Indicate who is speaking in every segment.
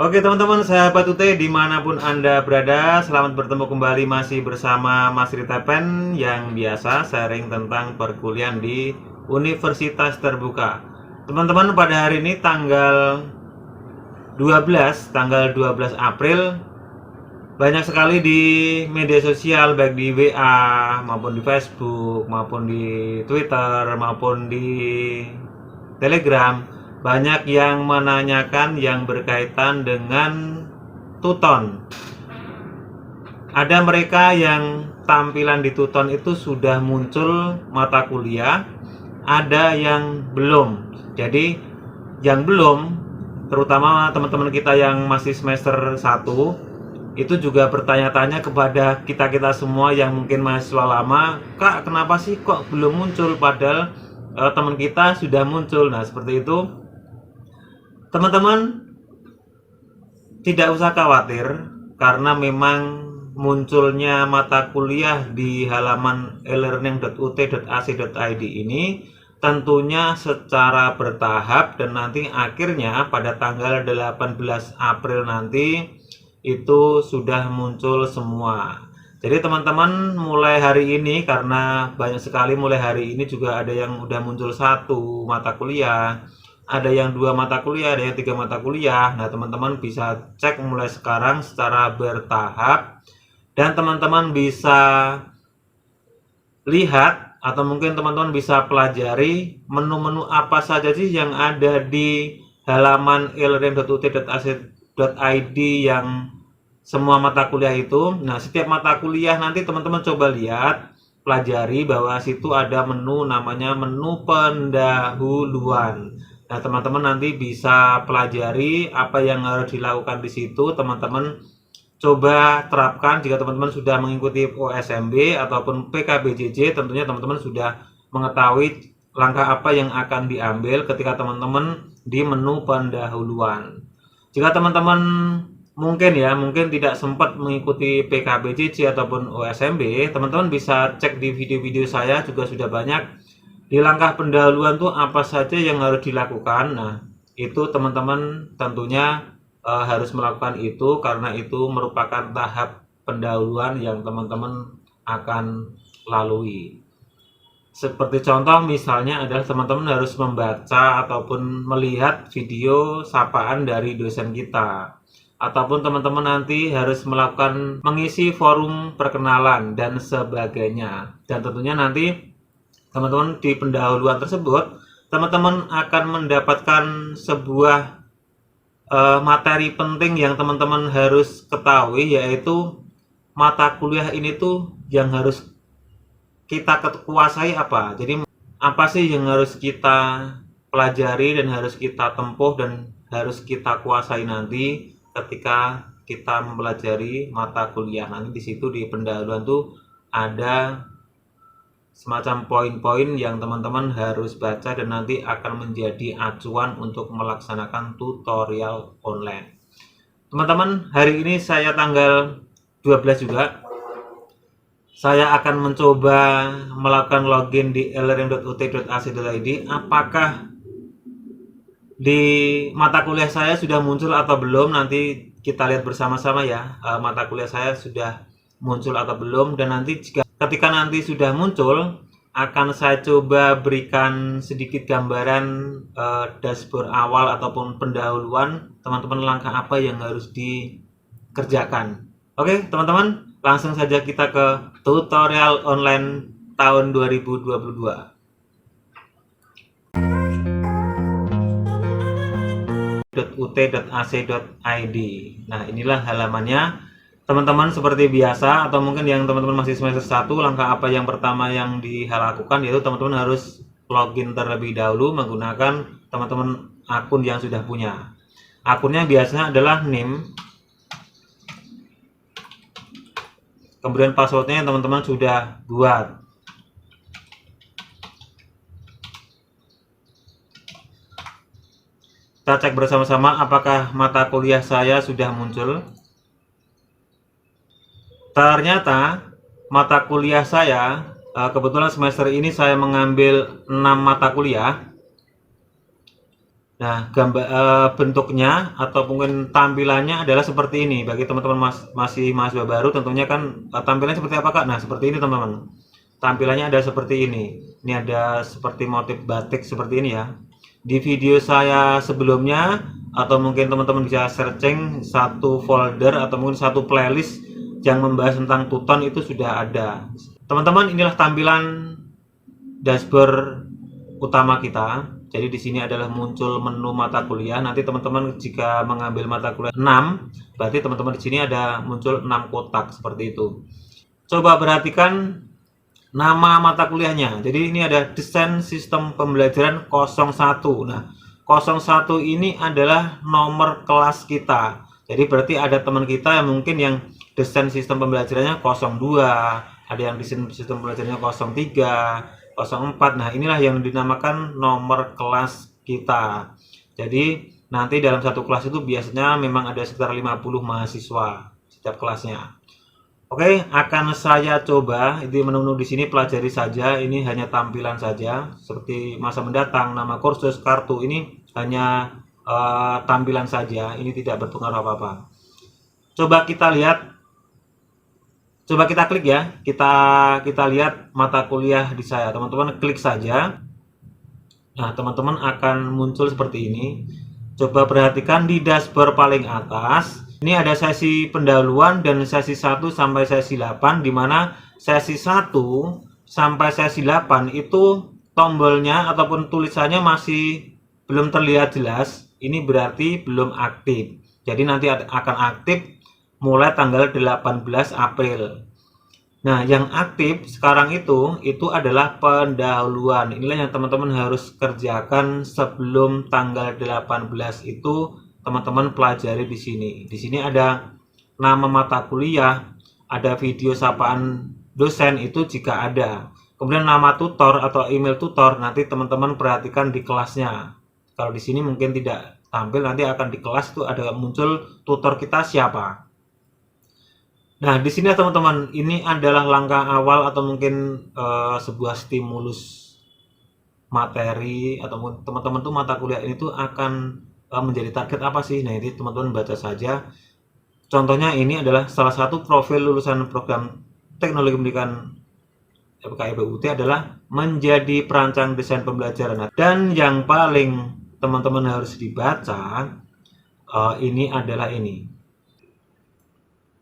Speaker 1: Oke teman-teman, sahabat UT dimanapun Anda berada, selamat bertemu kembali masih bersama Mas Rita Pen yang biasa sharing tentang perkuliahan di Universitas Terbuka. Teman-teman, pada hari ini tanggal 12 April, banyak sekali di media sosial, baik di WA maupun di Facebook maupun di Twitter maupun di Telegram, banyak yang menanyakan yang berkaitan dengan Tuton. Ada mereka yang tampilan di Tuton itu sudah muncul mata kuliah, ada yang belum. Jadi yang belum, terutama teman-teman kita yang masih semester 1, itu juga bertanya-tanya kepada kita-kita semua yang mungkin mahasiswa lama, "Kak, kenapa sih kok belum muncul padahal teman kita sudah muncul?" Nah, seperti itu. Teman-teman tidak usah khawatir karena memang munculnya mata kuliah di halaman elearning.ut.ac.id ini tentunya secara bertahap, dan nanti akhirnya pada tanggal 18 April nanti itu sudah muncul semua. Jadi teman-teman mulai hari ini, karena banyak sekali mulai hari ini juga ada yang udah muncul 1 mata kuliah, ada yang 2 mata kuliah, ada yang 3 mata kuliah. Nah, teman-teman bisa cek mulai sekarang secara bertahap, dan teman-teman bisa lihat atau mungkin teman-teman bisa pelajari menu-menu apa saja sih yang ada di halaman elearning.ut.ac.id yang semua mata kuliah itu. Nah, setiap mata kuliah nanti teman-teman coba lihat, pelajari bahwa situ ada menu namanya menu pendahuluan. Nah, teman-teman nanti bisa pelajari apa yang harus dilakukan di situ. Teman-teman coba terapkan jika teman-teman sudah mengikuti OSMB ataupun PKBJJ. Tentunya teman-teman sudah mengetahui langkah apa yang akan diambil ketika teman-teman di menu pendahuluan. Jika teman-teman mungkin tidak sempat mengikuti PKBJJ ataupun OSMB, teman-teman bisa cek di video-video saya, juga sudah banyak di langkah pendahuluan tuh apa saja yang harus dilakukan. Nah, itu teman-teman tentunya harus melakukan itu karena itu merupakan tahap pendahuluan yang teman-teman akan lalui. Seperti contoh misalnya adalah teman-teman harus membaca ataupun melihat video sapaan dari dosen kita, ataupun teman-teman nanti harus mengisi forum perkenalan dan sebagainya. Dan tentunya nanti teman-teman di pendahuluan tersebut, teman-teman akan mendapatkan sebuah materi penting yang teman-teman harus ketahui, yaitu mata kuliah ini tuh yang harus kita kuasai apa. Jadi apa sih yang harus kita pelajari dan harus kita tempuh dan harus kita kuasai nanti ketika kita mempelajari mata kuliah. Nanti di situ di pendahuluan tuh ada semacam poin-poin yang teman-teman harus baca dan nanti akan menjadi acuan untuk melaksanakan tutorial online. Teman-teman, hari ini saya tanggal 12 juga, saya akan mencoba melakukan login di elearning.ut.ac.id. Apakah di mata kuliah saya sudah muncul atau belum? Nanti kita lihat bersama-sama ya, mata kuliah saya sudah muncul atau belum. Dan nanti ketika nanti sudah muncul, akan saya coba berikan sedikit gambaran dashboard awal ataupun pendahuluan teman-teman, langkah apa yang harus dikerjakan. Oke teman-teman, langsung saja kita ke tutorial online tahun 2022. .ut.ac.id. Nah, inilah halamannya. Teman-teman seperti biasa, atau mungkin yang teman-teman masih semester 1, langkah apa yang pertama yang dilakukan yaitu teman-teman harus login terlebih dahulu menggunakan teman-teman akun yang sudah punya. Akunnya biasanya adalah NIM, kemudian passwordnya teman-teman sudah buat. Kita cek bersama-sama apakah mata kuliah saya sudah muncul. Ternyata mata kuliah saya, kebetulan semester ini saya mengambil 6 mata kuliah. Nah, bentuknya atau mungkin tampilannya adalah seperti ini. Bagi teman-teman masih mahasiswa baru, tentunya kan tampilannya seperti apa, Kak? Nah, seperti ini, teman-teman. Tampilannya ada seperti ini. Ini ada seperti motif batik seperti ini ya. Di video saya sebelumnya, atau mungkin teman-teman bisa searching satu folder atau mungkin satu playlist yang membahas tentang Tuton itu sudah ada. Teman-teman, inilah tampilan dashboard utama kita. Jadi di sini adalah muncul menu mata kuliah. Nanti teman-teman jika mengambil mata kuliah 6, berarti teman-teman di sini ada muncul 6 kotak seperti itu. Coba perhatikan nama mata kuliahnya. Jadi ini ada desain sistem pembelajaran 01. Nah, 01 ini adalah nomor kelas kita. Jadi berarti ada teman kita yang mungkin yang desain sistem pembelajarannya 02, ada yang desain sistem pembelajarannya 03, 04. Nah, inilah yang dinamakan nomor kelas kita. Jadi nanti dalam satu kelas itu biasanya memang ada sekitar 50 mahasiswa setiap kelasnya. Oke, akan saya coba di menu-menu di sini pelajari saja. Ini hanya tampilan saja, seperti masa mendatang, nama kursus, kartu. Ini hanya tampilan saja. Ini tidak berpengaruh apa-apa. Coba kita lihat. Coba kita klik ya. Kita lihat mata kuliah di saya. Teman-teman klik saja. Nah, teman-teman akan muncul seperti ini. Coba perhatikan di dashboard paling atas. Ini ada sesi pendahuluan dan sesi 1 sampai sesi 8, di mana sesi 1 sampai sesi 8 itu tombolnya ataupun tulisannya masih belum terlihat jelas. Ini berarti belum aktif. Jadi nanti akan aktif mulai tanggal 18 April. Nah, yang aktif sekarang itu adalah pendahuluan. Inilah yang teman-teman harus kerjakan sebelum tanggal 18 itu. Teman-teman pelajari di sini. Di sini ada nama mata kuliah, ada video sapaan dosen itu jika ada. Kemudian nama tutor atau email tutor, nanti teman-teman perhatikan di kelasnya. Kalau di sini mungkin tidak tampil, nanti akan di kelas itu ada muncul tutor kita siapa. Nah, di sini teman-teman, ini adalah langkah awal atau mungkin sebuah stimulus materi atau teman-teman tuh mata kuliah ini tuh akan menjadi target apa sih? Nah, ini teman-teman baca saja. Contohnya ini adalah salah satu profil lulusan program Teknologi Pendidikan FKIPUT adalah menjadi perancang desain pembelajaran. Dan yang paling teman-teman harus dibaca ini adalah ini.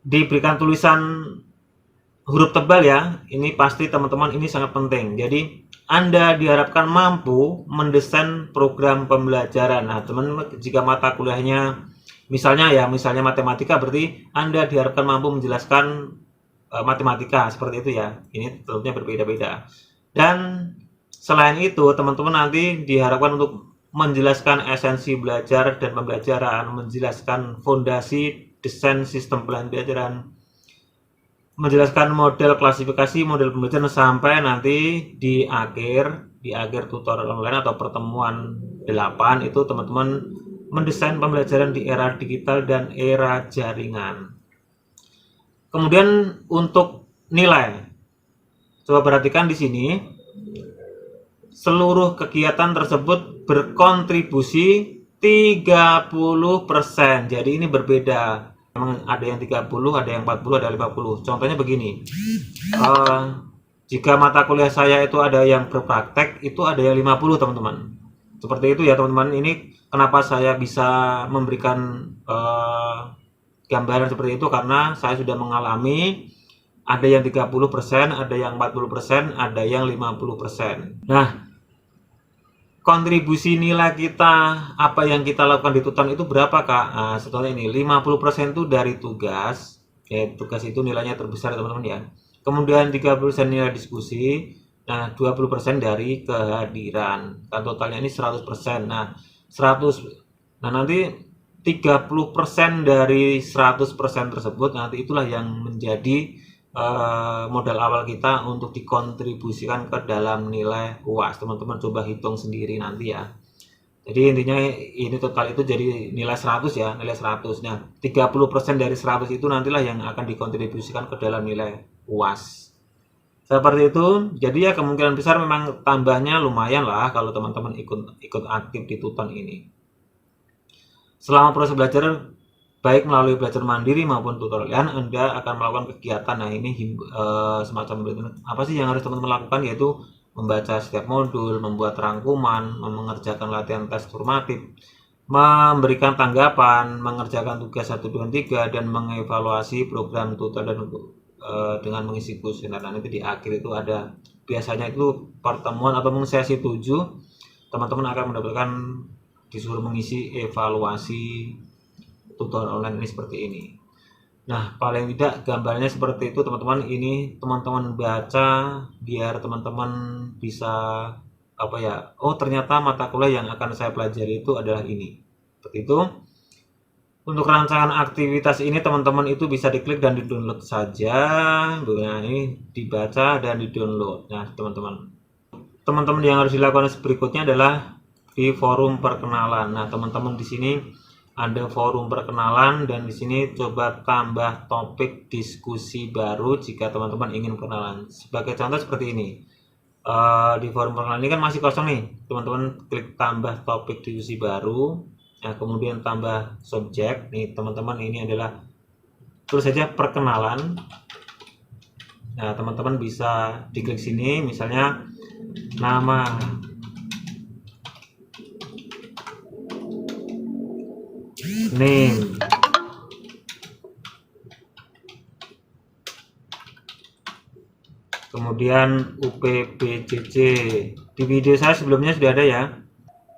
Speaker 1: Diberikan tulisan huruf tebal ya, ini pasti teman-teman ini sangat penting. Jadi Anda diharapkan mampu mendesain program pembelajaran. Nah, teman-teman jika mata kuliahnya misalnya matematika, berarti Anda diharapkan mampu menjelaskan matematika seperti itu ya. Ini tentunya berbeda-beda. Dan selain itu teman-teman nanti diharapkan untuk menjelaskan esensi belajar dan pembelajaran, menjelaskan fondasi desain sistem pembelajaran, menjelaskan model klasifikasi, model pembelajaran sampai nanti di akhir tutorial online atau pertemuan 8 itu teman-teman mendesain pembelajaran di era digital dan era jaringan. Kemudian untuk nilai, coba perhatikan di sini, seluruh kegiatan tersebut berkontribusi 30%. Jadi ini berbeda. Memang ada yang 30, ada yang 40, ada 50. Contohnya begini. Jika mata kuliah saya itu ada yang berpraktek, itu ada yang 50, teman-teman. Seperti itu ya, teman-teman. Ini kenapa saya bisa memberikan gambaran seperti itu, karena saya sudah mengalami ada yang 30%, ada yang 40%, ada yang 50%. Nah, kontribusi nilai kita, apa yang kita lakukan di Tuton itu berapa, Kak? Nah, setelahnya ini 50% itu dari tugas. Ya, tugas itu nilainya terbesar, teman-teman ya. Kemudian 30% nilai diskusi. Nah, 20% dari kehadiran. Kan totalnya ini 100%. Nah, 100. Nah, nanti 30% dari 100% tersebut nanti itulah yang menjadi modal awal kita untuk dikontribusikan ke dalam nilai UAS. Teman-teman coba hitung sendiri nanti ya. Jadi intinya ini total itu jadi nilai 100 ya, nilai 100. Nah, 30% dari 100 itu nantilah yang akan dikontribusikan ke dalam nilai UAS. Seperti itu. Jadi ya kemungkinan besar memang tambahnya lumayan lah kalau teman-teman ikut aktif di Tuton ini. Selama proses belajar, baik melalui belajar mandiri maupun tutorial, Anda akan melakukan kegiatan. Nah, ini semacam apa sih yang harus teman-teman lakukan, yaitu membaca setiap modul, membuat rangkuman, mengerjakan latihan tes formatif, memberikan tanggapan, mengerjakan tugas 1, 2, 3, dan mengevaluasi program tutorial dengan mengisi kuesioner. Nah, nanti di akhir itu ada, biasanya itu pertemuan atau sesi 7, teman-teman akan mendapatkan disuruh mengisi evaluasi tutorial online ini seperti ini. Nah, paling tidak gambarnya seperti itu teman-teman. Ini teman-teman baca biar teman-teman bisa apa ya, oh ternyata mata kuliah yang akan saya pelajari itu adalah ini. Seperti itu. Untuk rancangan aktivitas ini teman-teman itu bisa diklik dan di-download saja. Nah, ini dibaca dan di-download. Nah, teman-teman yang harus dilakukan berikutnya adalah di forum perkenalan. Nah, teman-teman di sini ada forum perkenalan, dan di sini coba tambah topik diskusi baru jika teman-teman ingin kenalan. Sebagai contoh seperti ini, di forum perkenalan ini kan masih kosong nih, teman-teman klik tambah topik diskusi baru. Nah, kemudian tambah subjek. Nih teman-teman, ini adalah terus saja perkenalan. Nah, teman-teman bisa diklik sini, misalnya nama, name, kemudian UPBCC. Di video saya sebelumnya sudah ada ya.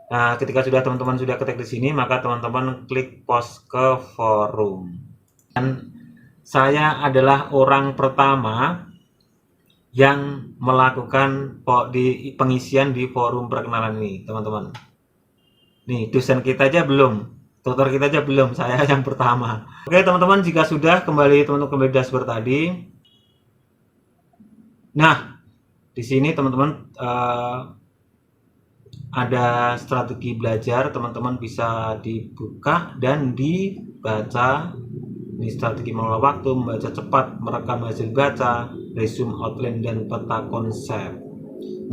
Speaker 1: Nah, ketika teman-teman sudah ketik di sini, maka teman-teman klik post ke forum. Dan saya adalah orang pertama yang melakukan di pengisian di forum perkenalan ini, teman-teman. Nih, dosen kita aja belum, tutor kita aja belum, saya yang pertama. Oke, teman-teman, jika sudah teman-teman kembali dashboard tadi. Nah, di sini teman-teman ada strategi belajar, teman-teman bisa dibuka dan dibaca. Ini strategi mengelola waktu, membaca cepat, merekam hasil baca, resume outline, dan peta konsep.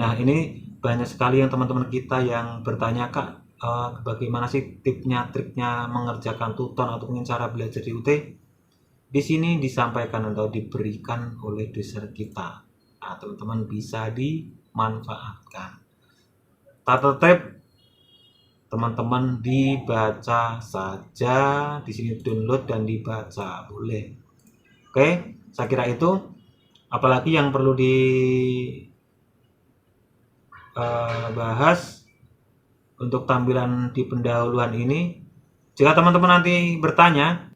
Speaker 1: Nah, ini banyak sekali yang teman-teman kita yang bertanya, Kak, bagaimana sih tipnya, triknya mengerjakan tuton atau mungkin cara belajar di UT? Di sini disampaikan atau diberikan oleh dosen kita. Nah, teman-teman bisa dimanfaatkan. Tata tertib teman-teman dibaca saja. Di sini download dan dibaca boleh. Oke, saya kira itu. Apalagi yang perlu dibahas untuk tampilan di pendahuluan ini. Jika teman-teman nanti bertanya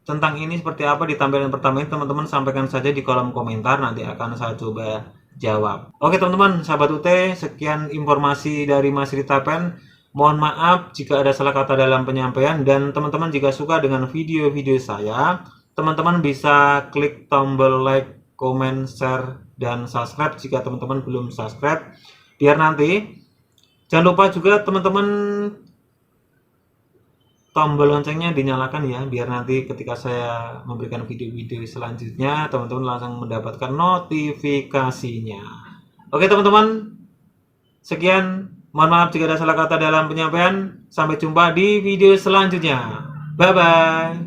Speaker 1: tentang ini seperti apa di tampilan pertama ini, teman-teman sampaikan saja di kolom komentar, nanti akan saya coba jawab. Oke teman-teman, sahabat UT, sekian informasi dari Mas Rita Pen. Mohon maaf jika ada salah kata dalam penyampaian, dan teman-teman jika suka dengan video-video saya, teman-teman bisa klik tombol like, comment, share, dan subscribe jika teman-teman belum subscribe. Biar nanti, jangan lupa juga teman-teman tombol loncengnya dinyalakan ya, biar nanti ketika saya memberikan video-video selanjutnya, teman-teman langsung mendapatkan notifikasinya. Oke teman-teman, sekian. Mohon maaf jika ada salah kata dalam penyampaian. Sampai jumpa di video selanjutnya. Bye-bye.